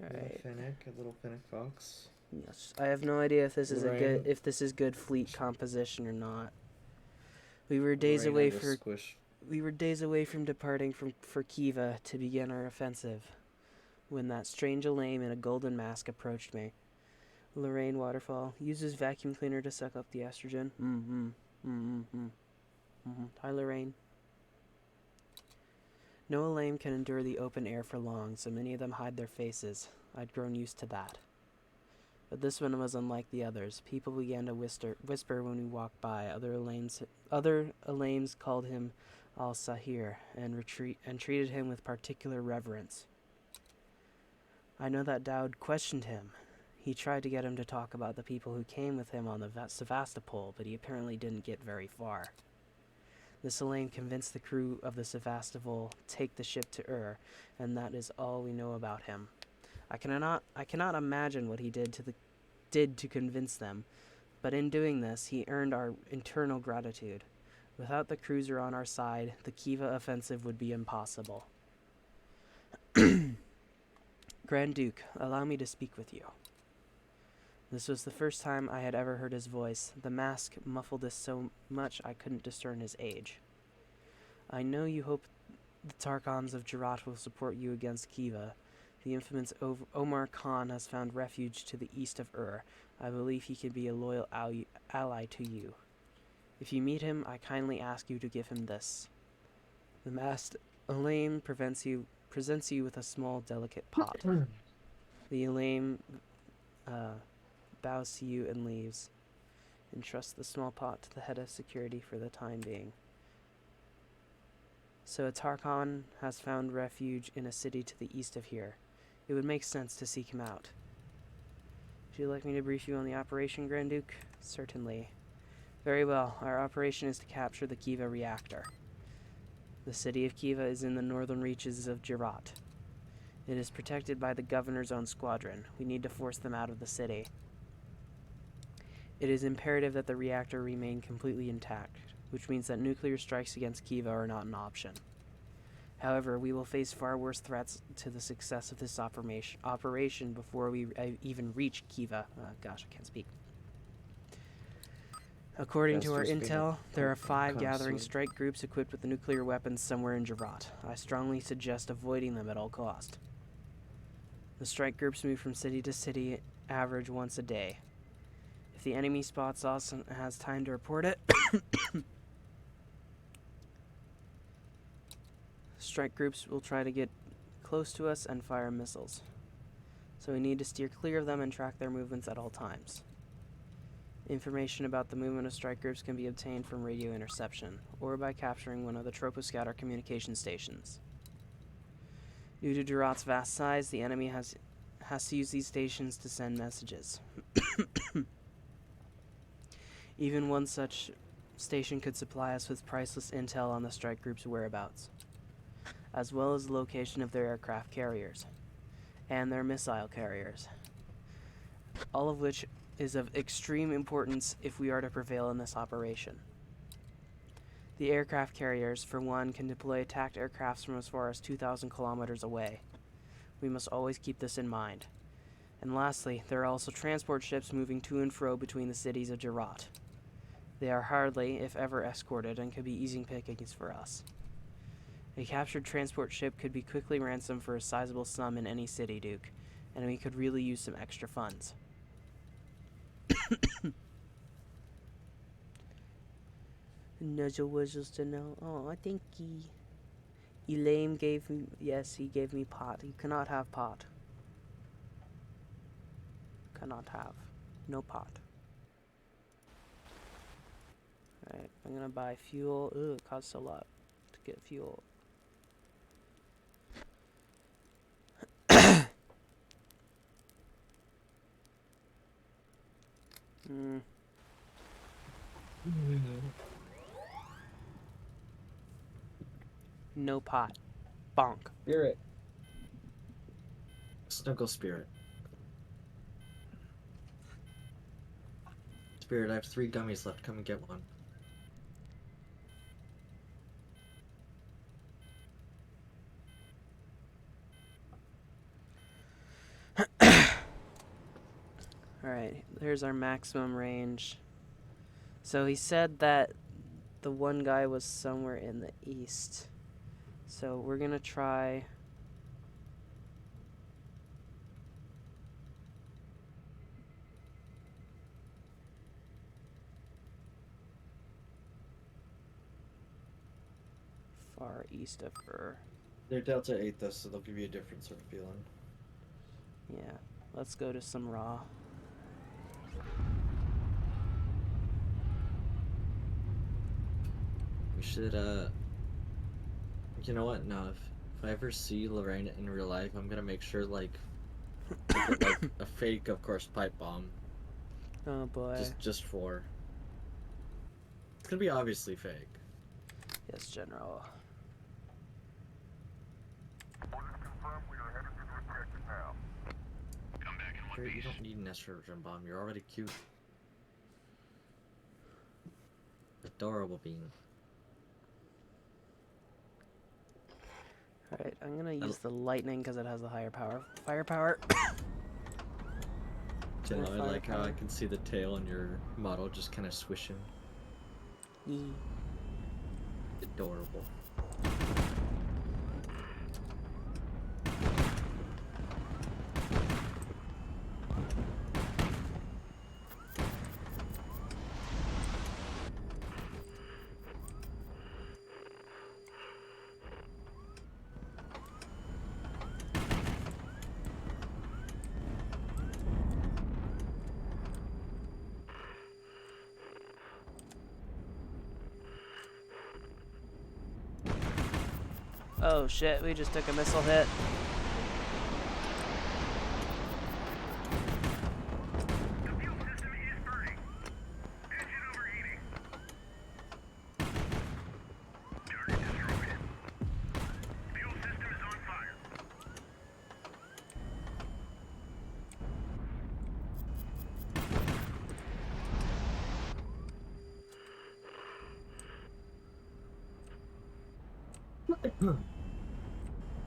[SPEAKER 1] Alright.
[SPEAKER 4] A little Fennec fox.
[SPEAKER 1] Yes. I have no idea if this is
[SPEAKER 4] Lorraine.
[SPEAKER 1] if this is good fleet composition or not. We were days
[SPEAKER 4] Lorraine,
[SPEAKER 1] away
[SPEAKER 4] I just squish.
[SPEAKER 1] We were days away from departing for Kiva to begin our offensive, when that strange lame in a golden mask approached me. Lorraine Waterfall uses vacuum cleaner to suck up the estrogen. Hi, Lorraine. No lame can endure the open air for long, so many of them hide their faces. I'd grown used to that. But this one was unlike the others. People began to whisper when we walked by. Other Alames called him Al-Sahir and treated him with particular reverence. I know that Daud questioned him. He tried to get him to talk about the people who came with him on the Sevastopol, but he apparently didn't get very far. This Elaine convinced the crew of the Sevastopol take the ship to and that is all we know about him. I cannot imagine what he did to convince them, but in doing this, he earned our eternal gratitude. Without the cruiser on our side, the Kiva offensive would be impossible. Grand Duke, allow me to speak with you. This was the first time I had ever heard his voice. The mask muffled us so much I couldn't discern his age. I know you hope the Tarkans of Jharat will support you against Kiva. The infamous Omar Khan has found refuge to the east of I believe he can be a loyal ally to you. If you meet him, I kindly ask you to give him this. The masked Elaine presents you with a small, delicate pot. The Elaine bows to you and leaves. Entrust the small pot to the head of security for the time being. So a Tarkhan has found refuge in a city to the east of here. It would make sense to seek him out. Would you like me to brief you on the operation, Grand Duke? Certainly. Very well. Our operation is to capture the Kiva reactor. The city of Kiva is in the northern reaches of Jharat. It is protected by the governor's own squadron. We need to force them out of the city. It is imperative that the reactor remain completely intact, which means that nuclear strikes against Kiva are not an option. However, we will face far worse threats to the success of this operation before we even reach Kiva. Gosh, I can't speak. According to our intel, there are 5 gathering strike groups equipped with nuclear weapons somewhere in Jharat. I strongly suggest avoiding them at all cost. The strike groups move from city to city, average once a day. If the enemy spots us and has time to report it, strike groups will try to get close to us and fire missiles. So we need to steer clear of them and track their movements at all times. Information about the movement of strike groups can be obtained from radio interception, or by capturing one of the Troposcatter communication stations. Due to Jharat's vast size, the enemy has to use these stations to send messages. Even one such station could supply us with priceless intel on the strike group's whereabouts, as well as the location of their aircraft carriers, and their missile carriers, all of which is of extreme importance if we are to prevail in this operation. The aircraft carriers, for one, can deploy attacked aircrafts from as far as 2,000 kilometers away. We must always keep this in mind. And lastly, there are also transport ships moving to and fro between the cities of Jharat. They are hardly, if ever, escorted and could be easy pickings for us. A captured transport ship could be quickly ransomed for a sizable sum in any city, Duke, and we could really use some extra funds. Nuzzle whistles to know. Oh, I think Elaine gave me. Yes, he gave me pot. You cannot have pot. Cannot have. No pot. Alright, I'm gonna buy fuel. Ooh, it costs a lot to get fuel. No pot. Bonk.
[SPEAKER 4] Spirit. Snuggle Spirit. Spirit, I have 3 gummies left. Come and get one.
[SPEAKER 1] Alright, there's our maximum range. So he said that the one guy was somewhere in the east. So we're gonna try... far east of her.
[SPEAKER 4] They're Delta 8 though, so they'll give you a different sort of feeling.
[SPEAKER 1] Yeah, let's go to some raw.
[SPEAKER 4] We should, you know what? No, if I ever see Lorraine in real life, I'm gonna make sure, like, we get, like, a fake, of course, pipe bomb.
[SPEAKER 1] Oh boy.
[SPEAKER 4] Just for. It's gonna be obviously fake.
[SPEAKER 1] Yes, General.
[SPEAKER 2] Orders confirmed. We are headed to the objective now. Come back in one
[SPEAKER 4] Great, you
[SPEAKER 2] piece.
[SPEAKER 4] don't need an estrogen bomb. You're already cute. Adorable bean.
[SPEAKER 1] Alright, I'm gonna use the lightning because it has the higher power. Firepower.
[SPEAKER 4] Jill, I like how I
[SPEAKER 1] firepower.
[SPEAKER 4] can see the tail on your model just kind of swishing.
[SPEAKER 1] Yee.
[SPEAKER 4] Adorable.
[SPEAKER 1] Oh shit, we just took a missile hit.
[SPEAKER 2] The fuel system is burning. Engine overheating. Target destroyed. Fuel system is on fire.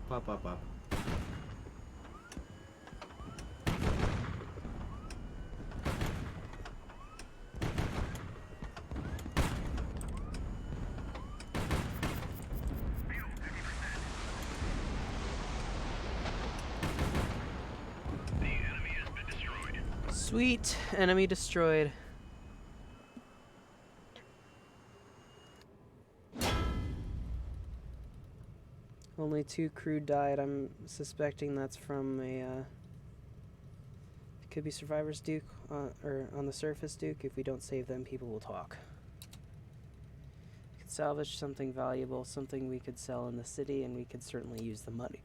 [SPEAKER 4] Pop, pop, pop.
[SPEAKER 2] Fuel 50%. The enemy has been destroyed.
[SPEAKER 1] Sweet, enemy destroyed. Only 2 crew died. I'm suspecting that's from a, it could be Survivor's Duke, or on the surface Duke. If we don't save them, people will talk. We could salvage something valuable, something we could sell in the city, and we could certainly use the money.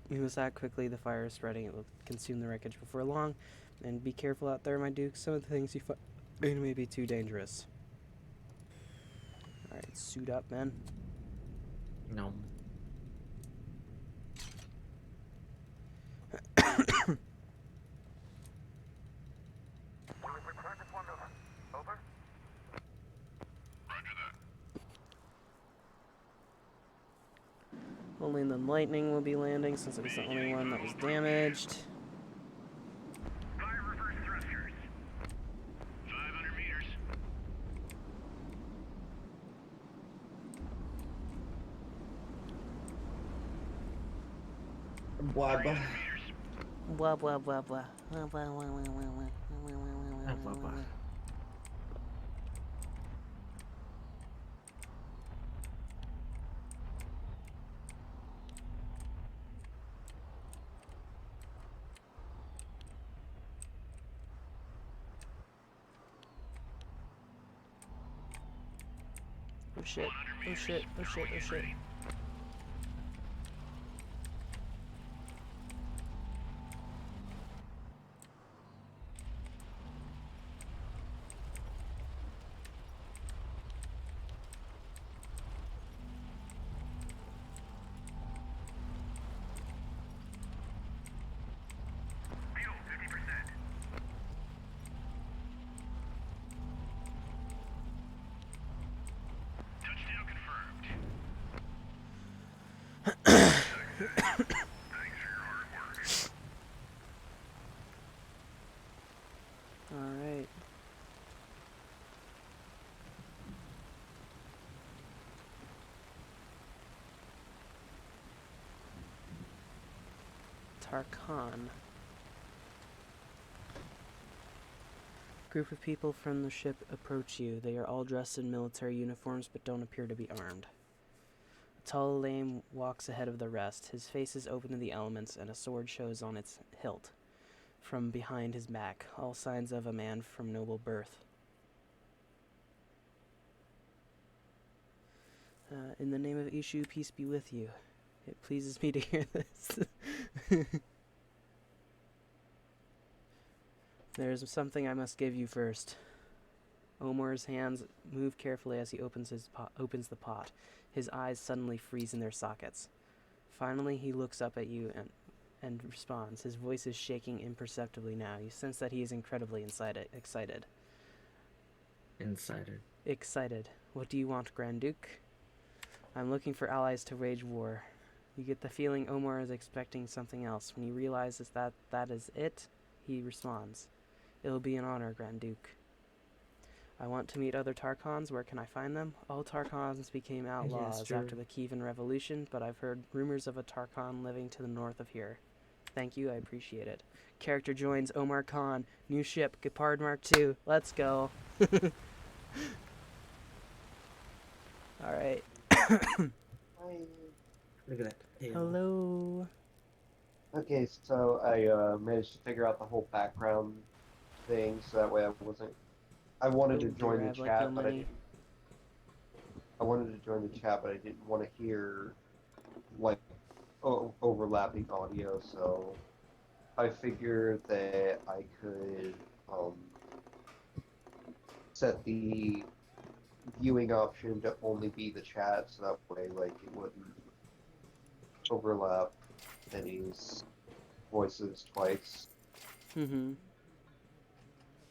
[SPEAKER 1] Because that quickly the fire is spreading, it will consume the wreckage before long. And be careful out there, my Duke. Some of the things you find may be too dangerous. Alright, suit up, men.
[SPEAKER 4] No.
[SPEAKER 2] Will it return to formula? Over. Roger that.
[SPEAKER 1] Only the lightning will be landing since it was the only one that was damaged.
[SPEAKER 2] Fire reverse thrusters. 500 meters.
[SPEAKER 4] Blah, blah.
[SPEAKER 2] 300 meters.
[SPEAKER 1] Blah blah blah blah. Blah blah blah blah blah blah blah blah
[SPEAKER 4] Blah, blah.
[SPEAKER 1] Oh shit, oh shit, oh shit, oh shit.
[SPEAKER 2] Fuel 50%. Touchdown confirmed. Thanks for your hard work.
[SPEAKER 1] Alright. Tarkan. Group of people from the ship approach you. They are all dressed in military uniforms but don't appear to be armed. A tall lame walks ahead of the rest. His face is open to the elements and a sword shows on its hilt. from behind his back, all signs of a man from noble birth. In the name of Ishu, peace be with you. It pleases me to hear this. There's something I must give you first. Omar's hands move carefully as he opens the pot. His eyes suddenly freeze in their sockets. Finally, he looks up at you and responds. His voice is shaking imperceptibly now. You sense that he is incredibly excited.
[SPEAKER 4] Insider.
[SPEAKER 1] Excited. What do you want, Grand Duke? I'm looking for allies to wage war. You get the feeling Omar is expecting something else. When he realizes that is it, he responds. It will be an honor, Grand Duke. I want to meet other Tarkans. Where can I find them? All Tarkans became outlaws
[SPEAKER 4] sure.
[SPEAKER 1] after the Kievan Revolution, but I've heard rumors of a Tarkan living to the north of here. Thank you, I appreciate it. Character joins Omar Khan. New ship, Gepard Mark II. Let's go. Alright.
[SPEAKER 4] Look at that tail.
[SPEAKER 1] Hello.
[SPEAKER 7] Okay, so I managed to figure out the whole background thing, so that way I wanted to
[SPEAKER 1] Do you
[SPEAKER 7] join the
[SPEAKER 1] have, like,
[SPEAKER 7] chat,
[SPEAKER 1] no
[SPEAKER 7] but I
[SPEAKER 1] money?
[SPEAKER 7] didn't. I wanted to join the chat, but I didn't want to hear like overlapping audio, so I figured that I could set the viewing option to only be the chat, so that way like it wouldn't overlap any voices twice.
[SPEAKER 1] Mm-hmm.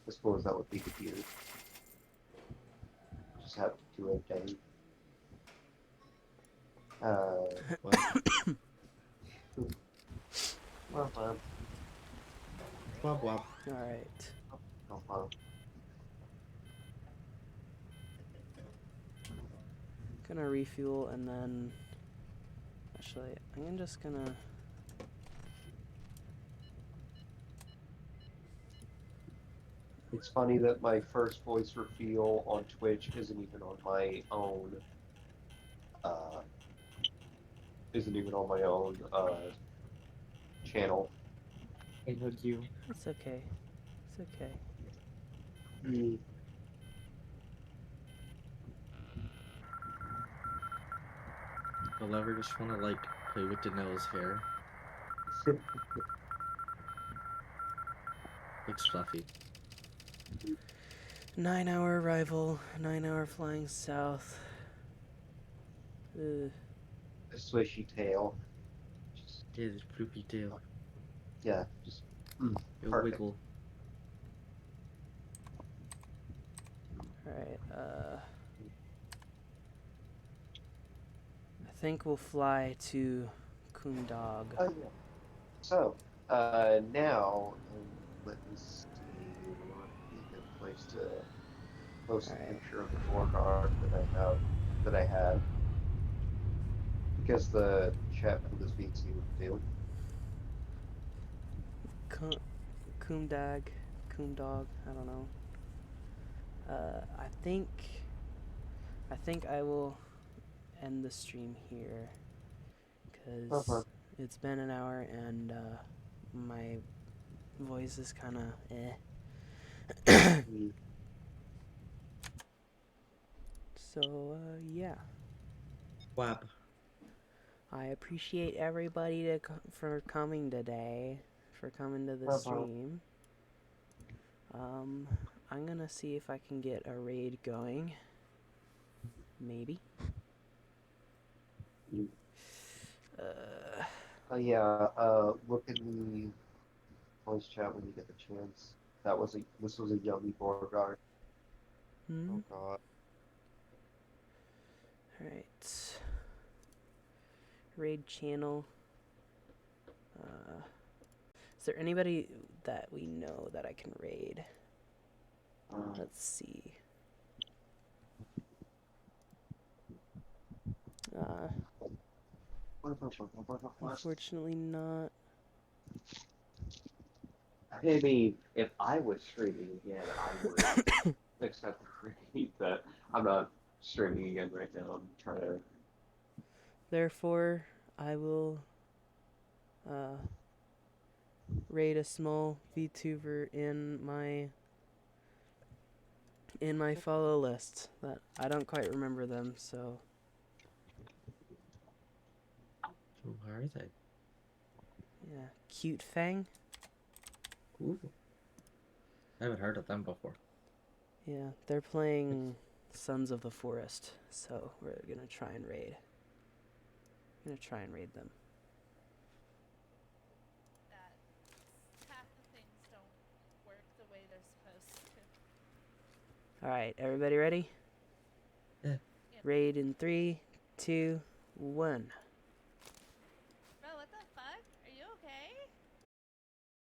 [SPEAKER 7] I suppose that would be confusing. Just have to do a day.
[SPEAKER 4] What?
[SPEAKER 7] Well,
[SPEAKER 4] Wop wop.
[SPEAKER 1] Alright.
[SPEAKER 7] well.
[SPEAKER 1] Gonna refuel and then... Actually, I'm just gonna...
[SPEAKER 7] It's funny that my first voice reveal on Twitch isn't even on my own. Channel.
[SPEAKER 4] I hug you.
[SPEAKER 1] It's okay. It's okay.
[SPEAKER 7] Mm.
[SPEAKER 4] I'll ever just want to like play with Danelle's hair. Looks fluffy.
[SPEAKER 1] 9-hour arrival, 9-hour flying south. Ugh.
[SPEAKER 7] A swishy tail. Just,
[SPEAKER 4] Yeah, this floopy tail.
[SPEAKER 7] yeah, just
[SPEAKER 4] It'll
[SPEAKER 7] perfect.
[SPEAKER 4] wiggle.
[SPEAKER 1] Alright, I think we'll fly to Kundog.
[SPEAKER 7] Oh, yeah. So, now, let me see what would be a good place to post a
[SPEAKER 1] Alright.
[SPEAKER 7] picture of the board art that I had. Because the chat for this being seen too.
[SPEAKER 1] Kumdog, I don't know. I think I will end the stream here because it's been an hour and my voice is kind of eh. So yeah,
[SPEAKER 4] Wap.
[SPEAKER 1] I appreciate everybody for coming today, for coming to the stream. I'm gonna see if I can get a raid going. Maybe.
[SPEAKER 7] Look in the voice chat when you get the chance. This was a yummy board art. Oh god.
[SPEAKER 1] Alright. Raid channel. Is there anybody that we know that I can raid? Let's see. Unfortunately not.
[SPEAKER 7] I mean, if I was streaming again, I would accept the raid, but I'm not streaming again right now. I'm trying to.
[SPEAKER 1] Therefore, I will raid a small VTuber in my follow list that I don't quite remember them, so
[SPEAKER 4] Who are they?
[SPEAKER 1] yeah. Cute Fang?
[SPEAKER 4] Ooh. I haven't heard of them before.
[SPEAKER 1] Yeah, they're playing Sons of the Forest, so we're gonna try and raid. Them.
[SPEAKER 8] That half the things don't work the way they're supposed to.
[SPEAKER 1] Alright, everybody ready?
[SPEAKER 4] Yeah.
[SPEAKER 8] Yep.
[SPEAKER 1] Raid in 3, 2, 1.